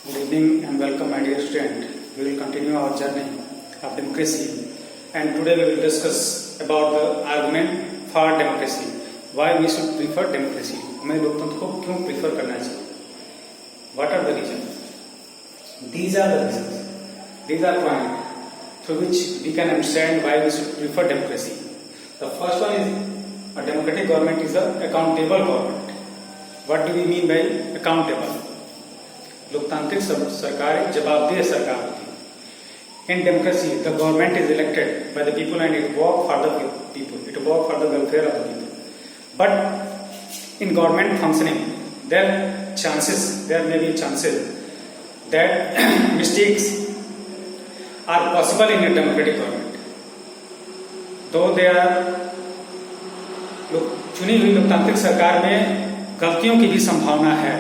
Good evening and welcome, my dear student. We will continue our journey of democracy, and today we will discuss about the argument for democracy. Why we should prefer democracy? हमें लोकतंत्र को क्यों prefer करना चाहिए? What are the reasons? These are the reasons. These are points through which we can understand why we should prefer democracy. The first one is a democratic government is an accountable government. What do we mean by accountable? लोकतांत्रिक सरकार एक जवाबदेह सरकार होती है. In democracy, the government is elected by the people and it work for the people. It work for the welfare of the people. But in government functioning, there may be chances that mistakes are possible in a democratic government. Though there are चुनी हुई लोकतांत्रिक सरकार में गलतियों की भी संभावना है.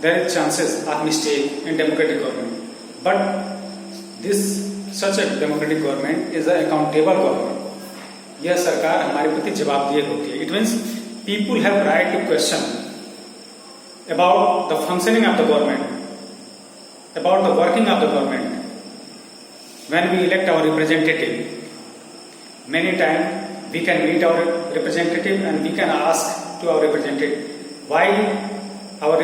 There is chances of mistake in democratic government, but such a democratic government is an accountable government. यह सरकार हमारे प्रति जवाबदेह होती है. It means people have right to question about the functioning of the government, about the working of the government. When we elect our representative, many times we can meet our representative and we can ask to our representative why our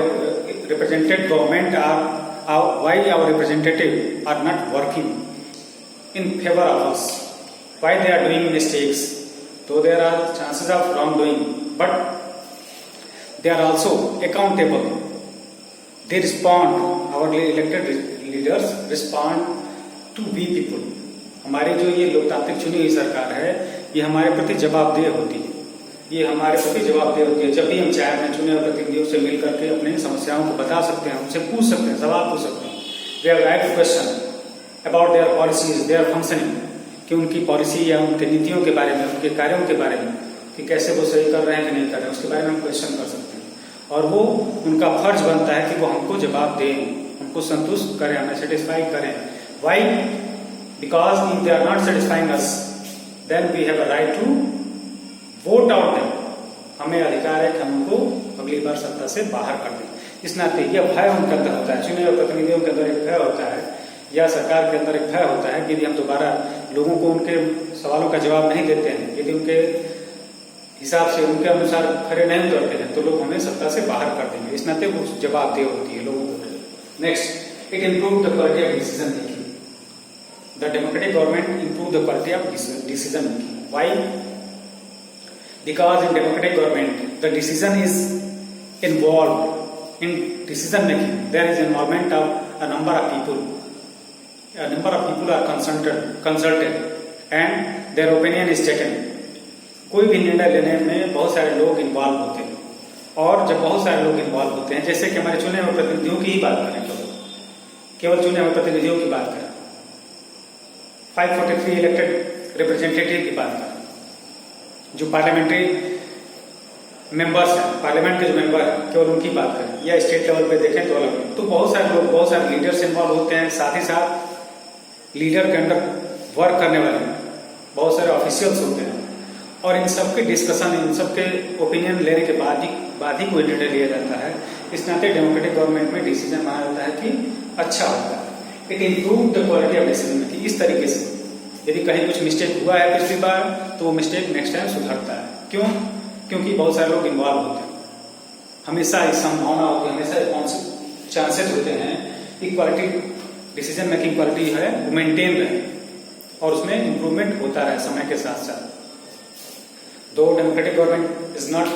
represented government why our representative are not working in favor of us, why they are doing mistakes. Though there are chances of wrongdoing, but they are also accountable. They respond, our elected leaders respond to we people. हमारी जो ये लोकतांत्रिक चुनी हुई सरकार है, ये हमारे प्रति जवाबदेह होती है. ये हमारे प्रति जवाबदेह होती है. जब भी हम चाहे अपने चुने हुए प्रतिनिधियों से मिल करके अपनी समस्याओं को बता सकते हैं, उनसे पूछ सकते हैं, सवाल पूछ सकते हैं. They have right to question about their policies, their functioning, कि उनकी पॉलिसी या उनके नीतियों के बारे में, उनके कार्यों के बारे में, कि कैसे वो सही कर रहे हैं कि नहीं कर रहे हैं, उसके बारे में हम क्वेश्चन कर सकते हैं. और वो उनका फर्ज बनता है कि वो हमको जवाब दें, हमको संतुष्ट करें, हमें सेटिस्फाई करें. Why? Because if they are not satisfying us, then we have a right to vote out them. हमें अधिकार है कि हम उनको अगली बार सत्ता से बाहर कर दें. इस नाते यह भय उनके अंदर होता है, चुने हुए प्रतिनिधियों के अंदर एक भय होता है, या सरकार के अंदर एक भय होता है कि यदि हम दोबारा लोगों को उनके सवालों का जवाब नहीं देते हैं, यदि उनके हिसाब से उनके अनुसार खड़े नहीं उतरते हैं, तो लोग हमें सत्ता से बाहर कर देंगे. इस नाते वो जवाबदेह होती है लोगों को. Next, it improve the quality of decision making. The democratic government improve the quality of decision making. Why? Because in democratic government, the decision is involved in decision making. There is involvement of a number of people. A number of people are consulted, and their opinion is taken. कोई भी निर्णय लेने में बहुत सारे लोग involve होते हैं, और जब बहुत सारे लोग इन्वॉल्व होते हैं, जैसे कि हमारे चुने हुए प्रतिनिधियों की ही बात करें, तो केवल चुने हुए प्रतिनिधियों की बात करें, 543 इलेक्टेड रिप्रेजेंटेटिव की बात करें, जो पार्लियामेंट्री मेंबर्स हैं, पार्लियामेंट के जो मेंबर हैं, केवल उनकी बात करें, या स्टेट लेवल पे देखें तो अलग, तो बहुत सारे लोग, बहुत सारे लीडर्स इन्वॉल्व होते हैं. साथ ही साथ लीडर के अंडर वर्क करने वाले बहुत सारे ऑफिशियल्स होते हैं, और इन सबके डिस्कशन, इन सबके ओपिनियन लेने के बाद ही कोई निर्णय लिया जाता है. इस नाते डेमोक्रेटिक गवर्नमेंट में डिसीजन माना जाता है कि अच्छा होता है. It improve the quality of decision making. इस तरीके से यदि कहीं कुछ मिस्टेक हुआ है पिछली बार, तो वो मिस्टेक नेक्स्ट टाइम सुधरता है. क्यों? क्योंकि बहुत सारे लोग इन्वॉल्व होते हैं. हमेशा एक संभावना होती है, हमेशा चांसेस होते हैं कि क्वालिटी, डिसीजन मेकिंग क्वालिटी है वो मेंटेन रहे और उसमें इंप्रूवमेंट होता रहे समय के साथ साथ. Though democratic government is not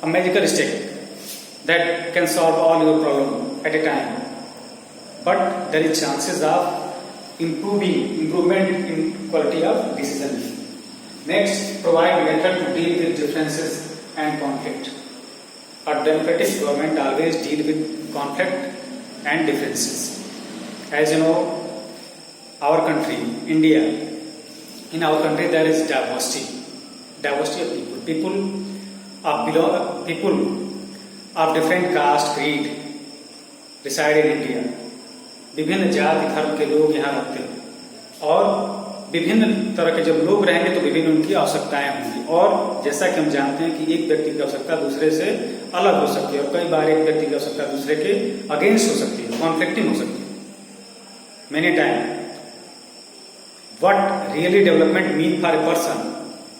a magical stick that can solve all your problem at a time, but there is chances of improvement in quality of decision making. Next, provide method to deal with differences and conflict. A democratic government always deal with conflict and differences. As you know, our country, India, in our country there is diversity of people. People of different caste, creed reside in India. विभिन्न जाति धर्म के लोग यहाँ रहते हैं, और विभिन्न तरह के जब लोग रहेंगे तो विभिन्न उनकी आवश्यकताएं होंगी. और जैसा कि हम जानते हैं कि एक व्यक्ति की आवश्यकता दूसरे से अलग हो सकती है, और कई बार एक व्यक्ति की आवश्यकता दूसरे के अगेंस्ट हो सकती है, कॉन्फ्लिक्टिंग हो सकती है. many times what really development mean for a person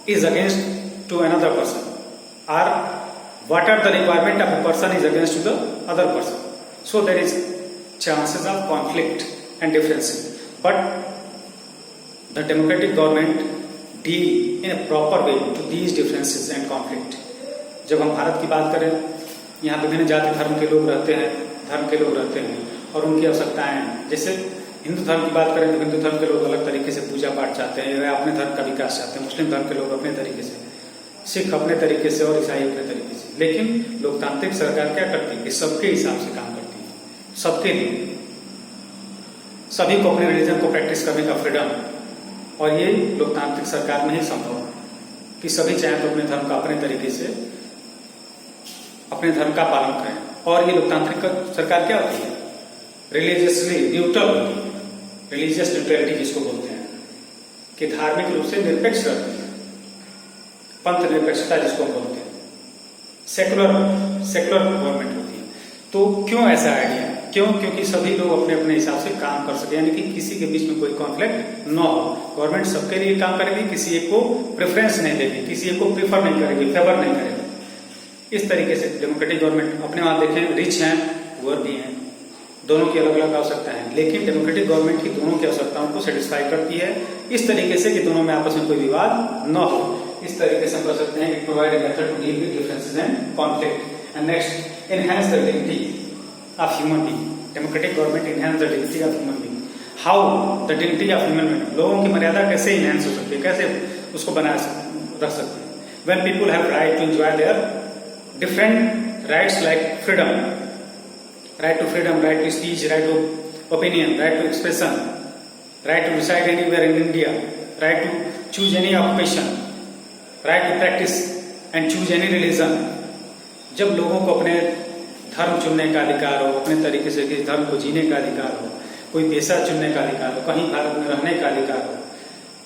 is against to another person, or what are the requirement of a person is against to the other person. So there is chances of conflict and differences. But the democratic government deal in a proper way to these differences and conflict. जब हम भारत की बात करें, यहाँ विभिन्न जाति धर्म के लोग रहते हैं और उनकी आवश्यकताएं हैं. जैसे हिंदू धर्म की बात करें तो हिंदू धर्म के लोग अलग तरीके से पूजा पाठ चाहते हैं या अपने धर्म का विकास चाहते हैं. मुस्लिम धर्म के लोग अपने तरीके से, सिख अपने तरीके से और ईसाई अपने तरीके से. लेकिन लोकतांत्रिक सरकार क्या करती है कि सबके हिसाब से काम करती है, सबके लिए, सभी को अपने रिलीजन को प्रैक्टिस करने का फ्रीडम. और ये लोकतांत्रिक सरकार में ही संभव है कि सभी चाहे तो अपने धर्म का अपने तरीके से अपने धर्म का पालन करें. और ये लोकतांत्रिक सरकार क्या होती है? रिलीजियसली न्यूट्रल होती है. रिलीजियस न्यूट्रलिटी जिसको बोलते हैं कि धार्मिक रूप से निरपेक्ष रहती है, पंथ निरपेक्षता जिसको हम बोलते हैं. सेकुलर गवर्नमेंट होती है. तो क्यों ऐसा आइडिया? क्यों? क्योंकि सभी लोग अपने अपने हिसाब से काम कर सके, यानी कि किसी के बीच में कोई कॉन्फ्लिक्ट न हो. गवर्नमेंट सबके लिए काम करेगी, किसी एक को प्रेफरेंस नहीं देगी, किसी एक को प्रीफर नहीं करेगी, फेवर नहीं करेगी. इस तरीके से डेमोक्रेटिक गवर्नमेंट अपने वहां देखें, रिच हैं, पुअर भी हैं, दोनों की अलग अलग आवश्यकता है. लेकिन डेमोक्रेटिक गवर्नमेंट की दोनों की आवश्यकताओं को सेटिस्फाई करती है इस तरीके से कि दोनों में आपस में कोई विवाद न हो. इस तरीके से हम कर सकते हैं. It provide a method to deal with differences and conflict. And next, enhance the dignity of human being. Democratic government enhance the dignity of human being. How? The dignity of human being. लोगों की मर्यादा कैसे enhance हो सकती है, कैसे उसको बना रख सकते हैं? When people have right to enjoy their different rights like freedom, right to freedom, right to speech, right to opinion, right to expression, right to reside anywhere in India, right to choose any occupation, right to practice and choose any religion. जब लोगों को अपने धर्म चुनने का अधिकार हो, अपने तरीके से किसी धर्म को जीने का अधिकार हो, कोई पेशा चुनने का अधिकार हो, कहीं भारत में रहने का अधिकार हो,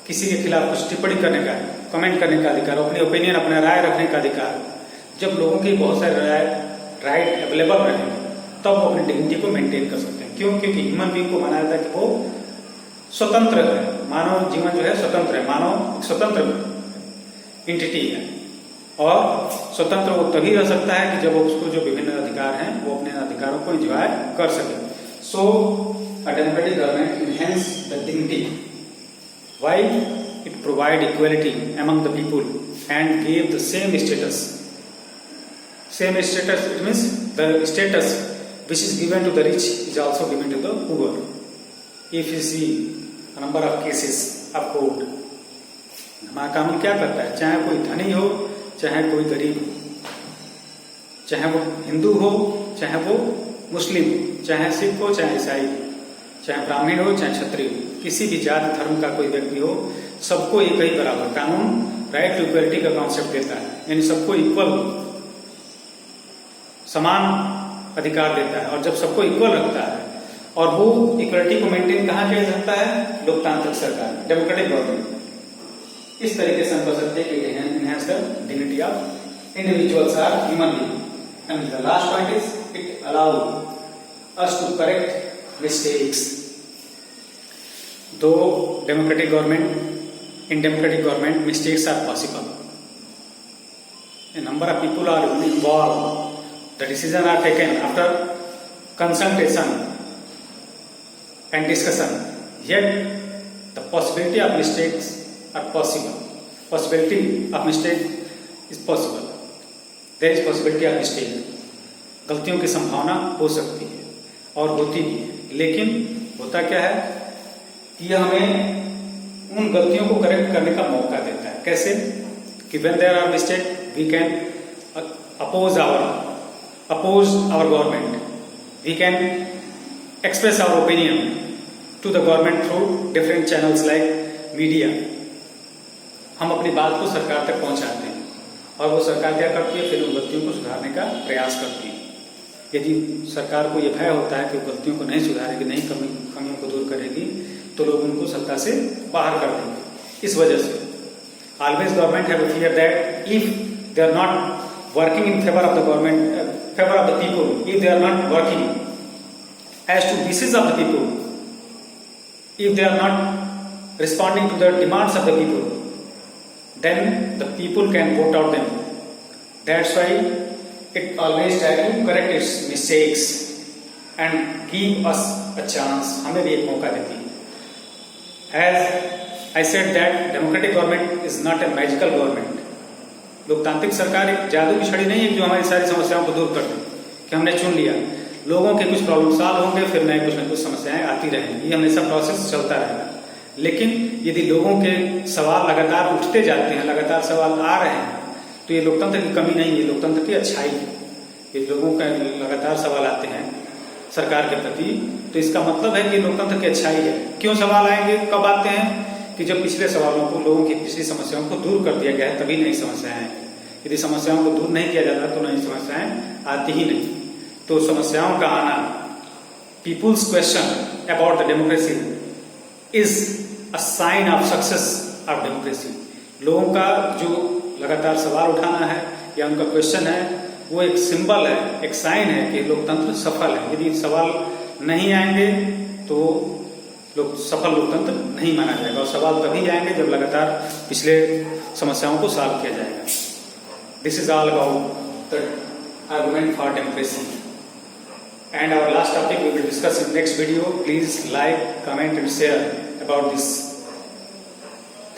किसी के खिलाफ कुछ टिप्पणी करने का, कमेंट करने का अधिकार हो, अपनी ओपिनियन, अपना राय रखने का अधिकार हो, जब लोगों की बहुत सारे राइट अवेलेबल रहेंगे तब वो अपनी डिग्निटी को मेंटेन कर सकते हैं. क्यों? क्योंकि ह्यूमन बीइंग को माना जाता है कि वो स्वतंत्र है. मानव जीवन जो है स्वतंत्र है. मानव स्वतंत्र एंटिटी है और स्वतंत्र वो तभी रह सकता है कि जब उसको जो विभिन्न अधिकार हैं वो अपने अधिकारों को एंजॉय कर सके. So a democratic government enhance the dignity. Why? It provide equality among the people and give the same status. Same status, it means the status which is given to the rich is also given to the poor. If you see a number of cases of court, हमारा कानून क्या करता है? चाहे कोई धनी हो, चाहे कोई गरीब हो, चाहे वो हिंदू हो, चाहे वो मुस्लिम हो, चाहे सिख हो, चाहे ईसाई हो, चाहे ब्राह्मण हो, चाहे क्षत्रिय हो, किसी भी जाति धर्म का कोई व्यक्ति हो, सबको एक ही बराबर कानून राइट टू इक्वलिटी का कॉन्सेप्ट देता है. यानी सबको इक्वल, समान अधिकार देता है. और जब सबको इक्वल रखता है और वो इक्वलिटी को मेंटेन कहाँ किया जाता है? लोकतांत्रिक सरकार, डेमोक्रेटिक गवर्नमेंट. इस तरीके से हम कह सकते हैं कि enhance the dignity of individuals or human being. And the last point is it allow us to correct mistakes. दो democratic government, in democratic government mistakes are possible. A number of people are involved. The decisions are taken after consultation and discussion. Yet the possibility of mistakes are possible. Possibility of mistake is possible. There is possibility of mistake. गलतियों की संभावना हो सकती है और होती भी है. लेकिन होता क्या है कि यह हमें उन गलतियों को करेक्ट करने का मौका देता है. कैसे? कि when there are mistake we can oppose our government. We can express our opinion to the government through different channels like media. हम अपनी बात को सरकार तक पहुंचाते हैं और वो सरकार क्या करती है? फिर उन गलतियों को सुधारने का प्रयास करती है. यदि सरकार को यह भय होता है कि गलतियों को नहीं सुधारेगी, नहीं कमियों को दूर करेगी, तो लोग उनको सत्ता से बाहर कर देंगे. इस वजह से always government have a fear that if they are not working in favor of the government, favor of the people, if they are not working as to wishes of the people, if they are not responding to the demands of the people, then the people can vote out them. That's why it always try to correct its mistakes and give us a chance. हमें भी एक मौका देती है. As I said that democratic government is not a magical government. लोकतांत्रिक सरकार एक जादू की छड़ी नहीं है जो हमारी सारी समस्याओं को दूर कर दे. कि हमने चुन लिया, लोगों के कुछ प्रॉब्लम सॉल्व होंगे, फिर नए कुछ न कुछ समस्याएं आती रहेंगी. ये हमेशा प्रोसेस चलता रहेगा. लेकिन यदि लोगों के सवाल लगातार उठते जाते हैं, लगातार सवाल आ रहे हैं, तो ये लोकतंत्र की कमी नहीं है, लोकतंत्र की अच्छाई है. ये लोगों का लगातार सवाल आते हैं सरकार के प्रति, तो इसका मतलब है कि लोकतंत्र की अच्छाई है. क्यों सवाल आएंगे, कब आते हैं? कि जब पिछले सवालों को, लोगों की पिछली समस्याओं को दूर कर दिया गया है, तभी नई समस्याएं आएंगी. यदि समस्याओं को दूर नहीं किया जाता तो नई समस्याएं आती ही नहीं. तो समस्याओं का आना, people's question about the democracy is a sign of success of democracy. लोगों का जो लगातार सवाल उठाना है या उनका क्वेश्चन है, वो एक सिंबल है, एक साइन है कि लोकतंत्र सफल है. यदि सवाल नहीं आएंगे तो सफल लोकतंत्र नहीं माना जाएगा. और सवाल तभी आएंगे जब लगातार पिछले समस्याओं को सॉल्व किया जाएगा. This is all about the argument for democracy. And our last topic we will discuss in next video. Please like, comment and share about this.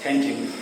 Thank you.